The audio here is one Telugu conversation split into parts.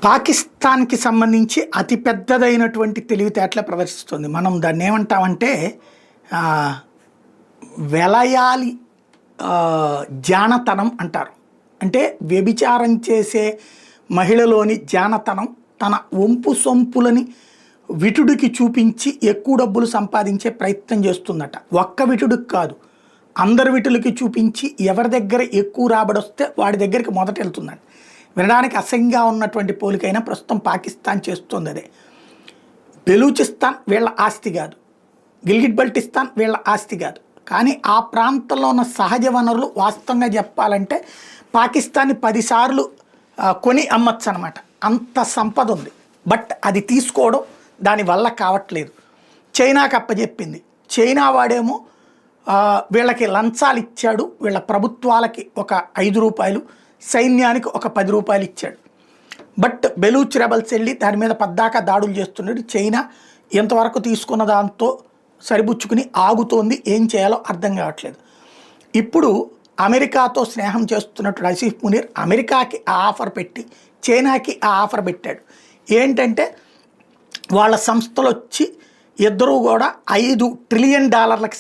పాకిస్తాన్‌కి సంబంధించి అతి పెద్దదైనటువంటి తెలివితేటలు ప్రదర్శిస్తుంది. మనం దాన్ని ఏమంటామంటే ఆహ్, వెలయాలి జానతనం అంటారు. అంటే వ్యభిచారం చేసే మహిళలోని జానతనం తన ఒంపు సొంపులని విటుడికి చూపించి ఎక్కువ డబ్బులు సంపాదించే ప్రయత్నం చేస్తుందట. ఒక్క విటుడికి కాదు, అందరి విటులకి చూపించి ఎవరి దగ్గర ఎక్కువ రాబడొస్తే వాడి దగ్గరికి మొదట వెళ్తుందంట. వినడానికి అసహ్యంగా ఉన్నటువంటి పోలికైనా ప్రస్తుతం పాకిస్తాన్ చేస్తుంది అదే. బెలూచిస్తాన్ వీళ్ళ ఆస్తి కాదు, గిల్గిట్ బల్టిస్తాన్ వీళ్ళ ఆస్తి కాదు, కానీ ఆ ప్రాంతంలో ఉన్న సహజ వనరులు వాస్తవంగా చెప్పాలంటే పాకిస్తాన్ని 10 సార్లు కొని అమ్మచ్చు అనమాట. అంత సంపద ఉంది. బట్ అది తీసుకోవడం దానివల్ల కావట్లేదు. చైనాకి అప్పచెప్పింది. చైనా వాడేమో వీళ్ళకి లంచాలు ఇచ్చాడు. వీళ్ళ ప్రభుత్వాలకి ఒక 5 రూపాయలు, సైన్యానికి ఒక 10 రూపాయలు ఇచ్చాడు. బట్ బెలూచ్ రెబల్స్ వెళ్ళి దాని మీద పద్దాకా దాడులు చేస్తున్నాడు. చైనా ఎంతవరకు తీసుకున్న దాంతో సరిపుచ్చుకుని ఆగుతోంది. ఏం చేయాలో అర్థం కావట్లేదు. ఇప్పుడు అమెరికాతో స్నేహం చేస్తున్నట్టు ఆసిఫ్ మునీర్ అమెరికాకి ఆ ఆఫర్ పెట్టి చైనాకి ఆ ఆఫర్ పెట్టాడు. ఏంటంటే వాళ్ళ సంస్థలు వచ్చి ఇద్దరూ కూడా $5 ట్రిలియన్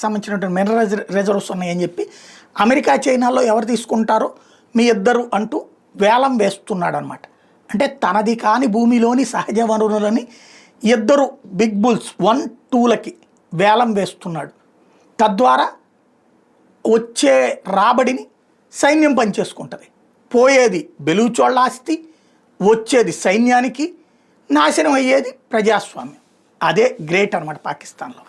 సంబంధించినటువంటి మినరల్ రిజర్వ్స్ ఉన్నాయని చెప్పి అమెరికా చైనాలో ఎవరు తీసుకుంటారో మీ ఇద్దరు అంటూ వేలం వేస్తున్నాడు అనమాట. అంటే తనది కాని భూమిలోని సహజ వనరులని ఇద్దరు బిగ్ బుల్స్ 1, 2లకి వేలం వేస్తున్నాడు. తద్వారా వచ్చే రాబడిని సైన్యం పనిచేసుకుంటుంది. పోయేది బెలూచోళ్ళ ఆస్తి, వచ్చేది సైన్యానికి, నాశనం అయ్యేది ప్రజాస్వామ్యం. అదే గ్రేట్ అనమాట పాకిస్తాన్లో.